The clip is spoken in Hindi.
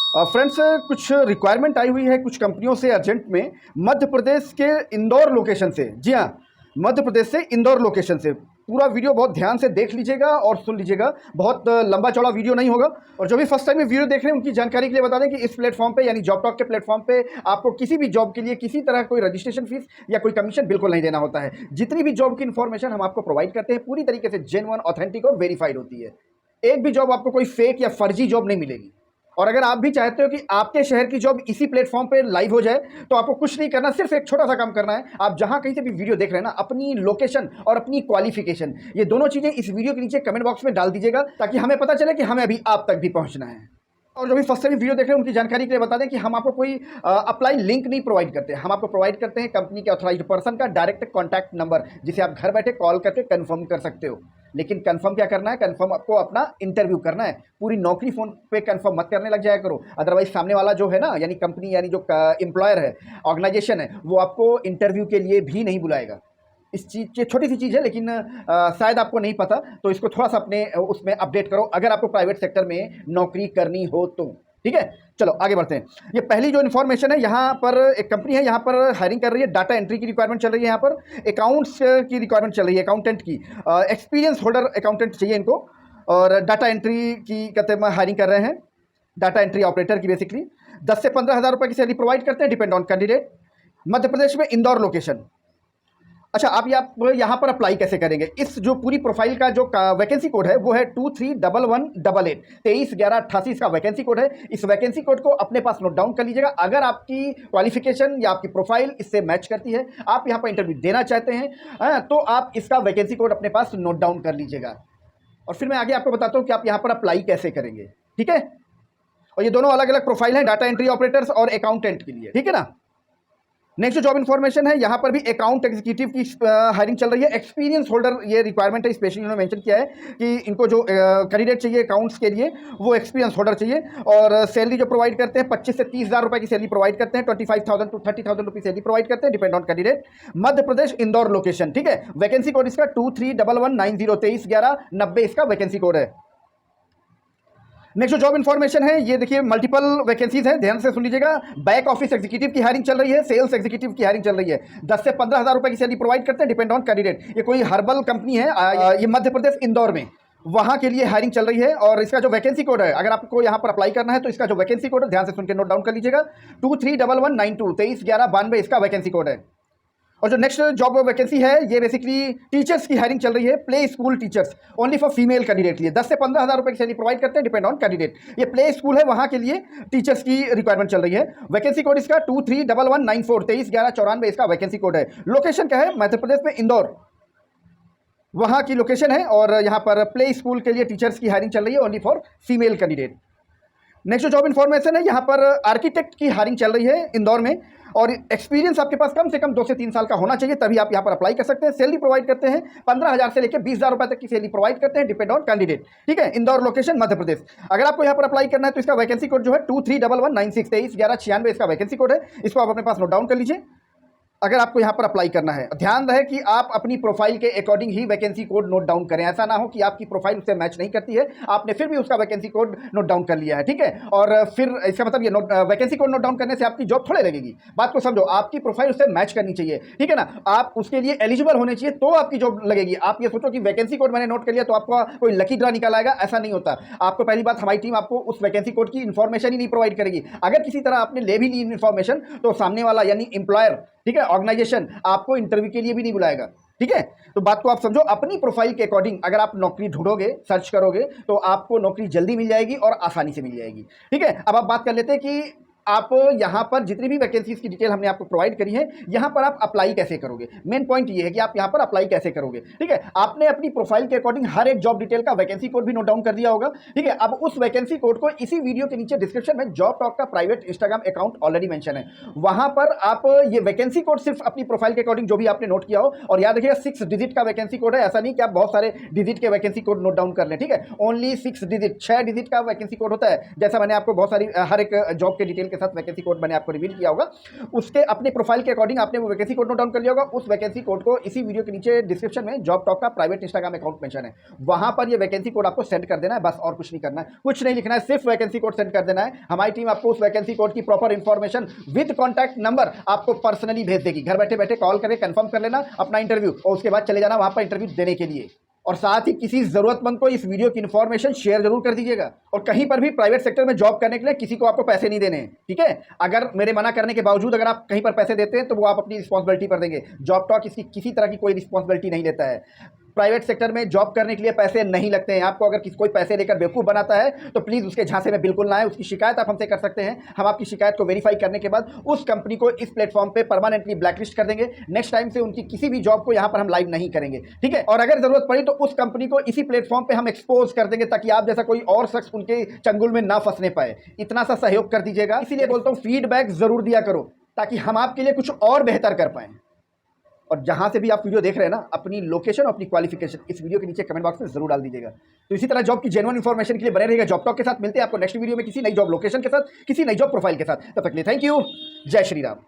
फ्रेंड्स, कुछ रिक्वायरमेंट आई हुई है कुछ कंपनियों से अर्जेंट में, मध्य प्रदेश के इंदौर लोकेशन से। जी हाँ, मध्य प्रदेश से इंदौर लोकेशन से। पूरा वीडियो बहुत ध्यान से देख लीजिएगा और सुन लीजिएगा, बहुत लंबा चौड़ा वीडियो नहीं होगा। और जो भी फर्स्ट टाइम में वीडियो देख रहे हैं उनकी जानकारी के लिए बता दें कि इस प्लेटफॉर्म पे यानी जॉब टॉक के प्लेटफॉर्म पे आपको किसी भी जॉब के लिए किसी तरह कोई रजिस्ट्रेशन फीस या कोई कमीशन बिल्कुल नहीं देना होता है। जितनी भी जॉब की इन्फॉर्मेशन हम आपको प्रोवाइड करते हैं पूरी तरीके से जेन्युइन, ऑथेंटिक और वेरीफाइड होती है। एक भी जॉब आपको कोई फेक या फर्जी जॉब नहीं मिलेगी। और अगर आप भी चाहते हो कि आपके शहर की जॉब इसी प्लेटफॉर्म पे लाइव हो जाए, तो आपको कुछ नहीं करना, सिर्फ एक छोटा सा काम करना है। आप जहां कहीं से भी वीडियो देख रहे हैं ना, अपनी लोकेशन और अपनी क्वालिफिकेशन, ये दोनों चीजें इस वीडियो के नीचे कमेंट बॉक्स में डाल दीजिएगा, ताकि हमें पता चले कि हमें अभी आप तक भी पहुंचना है। और जो भी फर्स्ट टाइम वीडियो देख रहे हैं उनकी जानकारी के लिए बता दें कि हम आपको कोई अप्लाई लिंक नहीं प्रोवाइड करते। हम आपको प्रोवाइड करते हैं कंपनी के ऑथराइज्ड पर्सन का डायरेक्ट कॉन्टैक्ट नंबर, जिसे आप घर बैठे कॉल करके कंफर्म कर सकते हो। लेकिन कंफर्म क्या करना है, कंफर्म आपको अपना इंटरव्यू करना है। पूरी नौकरी फोन पे कंफर्म मत करने लग जाया करो, अदरवाइज सामने वाला जो है ना, यानी कंपनी यानी जो एम्प्लॉयर है, ऑर्गेनाइजेशन है, वो आपको इंटरव्यू के लिए भी नहीं बुलाएगा। इस चीज़ की छोटी सी चीज़ है, लेकिन शायद आपको नहीं पता, तो इसको थोड़ा सा अपने उसमें अपडेट करो अगर आपको प्राइवेट सेक्टर में नौकरी करनी हो तो। ठीक है, चलो आगे बढ़ते हैं। ये पहली जो इन्फॉर्मेशन है, यहाँ पर एक कंपनी है, यहाँ पर हायरिंग कर रही है। डाटा एंट्री की रिक्वायरमेंट चल रही है, यहाँ पर अकाउंट्स की रिक्वायरमेंट चल रही है, अकाउंटेंट की। एक्सपीरियंस होल्डर अकाउंटेंट चाहिए इनको, और डाटा एंट्री की कहते हैं हायरिंग कर रहे हैं, डाटा एंट्री ऑपरेटर की। बेसिकली 10 से 15 हज़ार रुपये की सैलरी प्रोवाइड करते हैं, depend on candidate. Madhya Pradesh में इंदौर लोकेशन। अच्छा, आप यहाँ पर अप्लाई कैसे करेंगे? इस जो पूरी प्रोफाइल का जो वैकेंसी कोड है वो है 231188, 231188 इसका वैकेंसी कोड है। इस वैकेंसी कोड को अपने पास नोट डाउन कर लीजिएगा। अगर आपकी क्वालिफिकेशन या आपकी प्रोफाइल इससे मैच करती है, आप यहाँ पर इंटरव्यू देना चाहते हैं, तो आप इसका वैकेंसी कोड अपने पास नोट डाउन कर लीजिएगा। और फिर मैं आगे आपको बताता हूँ कि आप यहाँ पर अप्लाई कैसे करेंगे। ठीक है, और ये दोनों अलग अलग प्रोफाइल हैं, डाटा एंट्री ऑपरेटर्स और अकाउंटेंट के लिए। ठीक है ना। नेक्स्ट जॉब इन्फॉर्मेशन है, यहाँ पर भी अकाउंट एग्जीक्यूटिव की हायरिंग चल रही है। एक्सपीरियंस होल्डर ये रिक्वायरमेंट है, स्पेशली उन्होंने मेंशन किया है कि इनको जो कैंडिडेट चाहिए अकाउंट्स के लिए, वो एक्सपीरियंस होल्डर चाहिए। और सैलरी जो प्रोवाइड करते हैं 25 से 30 हज़ार रुपये की सैलरी प्रोवाइड करते हैं, 25,000 to 30,000 रुपीज सैलरी प्रोवाइड करते हैं, depend on candidate. Madhya Pradesh Indore location. ठीक है, वैकेंसी कोड इसका 231190, 231190 इसका वैकेंसी कोड है। नेक्स्ट जो जॉब इन्फॉर्मेशन है, ये देखिए मल्टीपल वैकेंसीज हैं, ध्यान से सुन लीजिएगा। बैक ऑफिस एग्जीक्यूटिव की हायरिंग चल रही है, सेल्स एग्जीक्यूटिव की हायरिंग चल रही है। 10 से 15 हज़ार रुपये की सैलरी प्रोवाइड करते हैं, डिपेंड ऑन कैंडिडेट। ये कोई हर्बल कंपनी है, ये मध्य प्रदेश इंदौर में, वहाँ के लिए हायरिंग चल रही है। और इसका जो वैकेंसी कोड है, अगर आपको यहाँ पर अप्लाई करना है तो इसका जो वैकेंसी कोड है ध्यान से सुन के नोट डाउन कर लीजिएगा, 231192, 231192 इसका वैकेंसी कोड है। और जो नेक्स्ट जॉब वैकेंसी है, ये बेसिकली टीचर्स की हायरिंग चल रही है, play school teachers, only for female candidate के लिए। 10 से 15 हज़ार रुपये की सैलरी प्रोवाइड करते हैं, डिपेंड ऑन कैंडिडेट। ये प्ले स्कूल है, वहाँ के लिए टीचर्स की रिक्वायरमेंट चल रही है। वैकेंसी कोड इसका 231194, 231194 इसका वैकेंसी कोड है। लोकेशन क्या है? मध्य प्रदेश में इंदौर, वहाँ की लोकेशन है। और यहाँ पर प्ले स्कूल के लिए टीचर्स की हायरिंग चल रही है, only for female candidate. Next job information है, यहाँ पर आर्किटेक्ट की हायरिंग चल रही है इंदौर में। और एक्सपीरियंस आपके पास कम से कम 2 से 3 साल का होना चाहिए, तभी आप यहाँ पर अप्लाई कर सकते हैं। सैलरी प्रोवाइड करते हैं 15,000 से लेकर 20,000 रुपये तक की सैलरी प्रोवाइड करते हैं, डिपेंड ऑन कैंडिडेट। ठीक है, इंदौर लोकेशन मध्य प्रदेश। अगर आपको यहाँ पर अप्लाई करना है तो इसका वैकेंसी कोड जो है 231196, 231196 इसका वैकेंसी कोड है। इसको आप अपने पास नोट डाउन कर लीजिए अगर आपको यहाँ पर अप्लाई करना है। ध्यान रहे कि आप अपनी प्रोफाइल के अकॉर्डिंग ही वैकेंसी कोड नोट डाउन करें। ऐसा ना हो कि आपकी प्रोफाइल उससे मैच नहीं करती है, आपने फिर भी उसका वैकेंसी कोड नोट डाउन कर लिया है। ठीक है, और फिर इसका मतलब ये वैकेंसी कोड नोट डाउन करने से आपकी जॉब थोड़े लगेगी। बात को समझो, आपकी प्रोफाइल उससे मैच करनी चाहिए। ठीक है ना, आप उसके लिए एलिजिबल होने चाहिए तो आपकी जॉब लगेगी। आप ये सोचो कि वैकेंसी कोड मैंने नोट कर लिया तो आपका कोई लकी ड्रा निकल आएगा, ऐसा नहीं होता। आपको पहली बात, हमारी टीम आपको उस वैकेंसी कोड की इन्फॉर्मेशन ही नहीं प्रोवाइड करेगी। अगर किसी तरह आपने ले भी ली इन्फॉर्मेशन, तो सामने वाला यानी एम्प्लॉयर, ठीक है, ऑर्गेनाइजेशन, आपको इंटरव्यू के लिए भी नहीं बुलाएगा। ठीक है, तो बात को आप समझो। अपनी प्रोफाइल के अकॉर्डिंग अगर आप नौकरी ढूंढोगे, सर्च करोगे, तो आपको नौकरी जल्दी मिल जाएगी और आसानी से मिल जाएगी। ठीक है, अब आप बात कर लेते हैं कि आप यहाँ पर जितनी भी वैकेंसीज की डिटेल हमने आपको प्रोवाइड करी है, यहाँ पर आप अप्लाई कैसे करोगे। मेन पॉइंट ये है कि आप यहाँ पर अप्लाई कैसे करोगे। ठीक है, आपने अपनी प्रोफाइल के अकॉर्डिंग हर एक जॉब डिटेल का वैकेंसी कोड भी नोट डाउन कर दिया होगा। ठीक है, अब उस वैकेंसी कोड को इसी वीडियो के नीचे डिस्क्रिप्शन में जॉब टॉक का private Instagram account already mention है, वहां पर आप ये वैकेंसी कोड सिर्फ अपनी प्रोफाइल के अकॉर्डिंग जो भी आपने नोट किया हो, और याद रखिएगा 6 डिजिट का वैकेंसी कोड है। ऐसा नहीं कि आप बहुत सारे डिजिट के वैकेंसी कोड नोट डाउन कर लें। ठीक है, ओनली 6 डिजिट, 6 डिजिट का वैकेंसी कोड होता है। जैसा मैंने आपको बहुत सारी हर एक जॉब के डिटेल के साथ वैकेंसी कोड मैंने आपको रिवील किया होगा, उसके अपने प्रोफाइल के अकॉर्डिंग आपने वो वैकेंसी कोड नोट डाउन कर लिया होगा। उस वैकेंसी कोड को इसी वीडियो के नीचे डिस्क्रिप्शन में जॉब टॉक का प्राइवेट इंस्टाग्राम अकाउंट मेंशन है, वहां पर ये वैकेंसी कोड आपको सेंड कर देना है, बस और कुछ नहीं करना है, कुछ नहीं लिखना है, सिर्फ वैकेंसी कोड सेंड कर देना है। हमारी टीम आपको उस वैकेंसी कोड की proper information with contact number आपको पर्सनली भेज देगी। घर बैठे बैठे कॉल करके कंफर्म कर लेना अपना इंटरव्यू और उसके बाद चले जाना वहां पर इंटरव्यू देने के लिए। और साथ ही किसी ज़रूरतमंद को इस वीडियो की इन्फॉर्मेशन शेयर जरूर कर दीजिएगा। और कहीं पर भी प्राइवेट सेक्टर में जॉब करने के लिए किसी को आपको पैसे नहीं देने हैं, ठीक है। अगर मेरे मना करने के बावजूद अगर आप कहीं पर पैसे देते हैं तो वो आप अपनी रिस्पॉन्सिबिलिटी पर देंगे। जॉब टॉक इसकी किसी तरह की कोई रिस्पॉन्सिबिलिटी नहीं लेता है। प्राइवेट सेक्टर में जॉब करने के लिए पैसे नहीं लगते हैं। आपको अगर कोई पैसे लेकर बेवकूफ़ बनाता है तो प्लीज़ उसके झांसे में बिल्कुल ना आए। उसकी शिकायत आप हमसे कर सकते हैं। हम आपकी शिकायत को वेरीफाई करने के बाद उस कंपनी को इस प्लेटफॉर्म पे परमानेंटली ब्लैकलिस्ट कर देंगे। नेक्स्ट टाइम से उनकी किसी भी जॉब को यहाँ पर हम लाइव नहीं करेंगे, ठीक है। और अगर जरूरत पड़ी तो उस कंपनी को इसी प्लेटफॉर्म पे हम एक्सपोज कर देंगे ताकि आप जैसा कोई और शख्स उनके चंगुल में ना फंसने पाए। इतना सा सहयोग कर दीजिएगा। इसीलिए बोलता हूँ फीडबैक जरूर दिया करो ताकि हम आपके लिए कुछ और बेहतर कर पाएं। और जहां से भी आप वीडियो देख रहे हैं ना, अपनी लोकेशन और अपनी क्वालिफिकेशन इस वीडियो के नीचे कमेंट बॉक्स में जरूर डाल दीजिएगा। तो इसी तरह जॉब की जेन्युइन इन्फॉर्मेशन के लिए बने रहेगा जॉब टॉक के साथ। मिलते हैं आपको नेक्स्ट वीडियो में किसी नई जॉब लोकेशन के साथ, किसी नई जॉब प्रोफाइल के साथ। तब तक के लिए थैंक यू। जय श्री राम।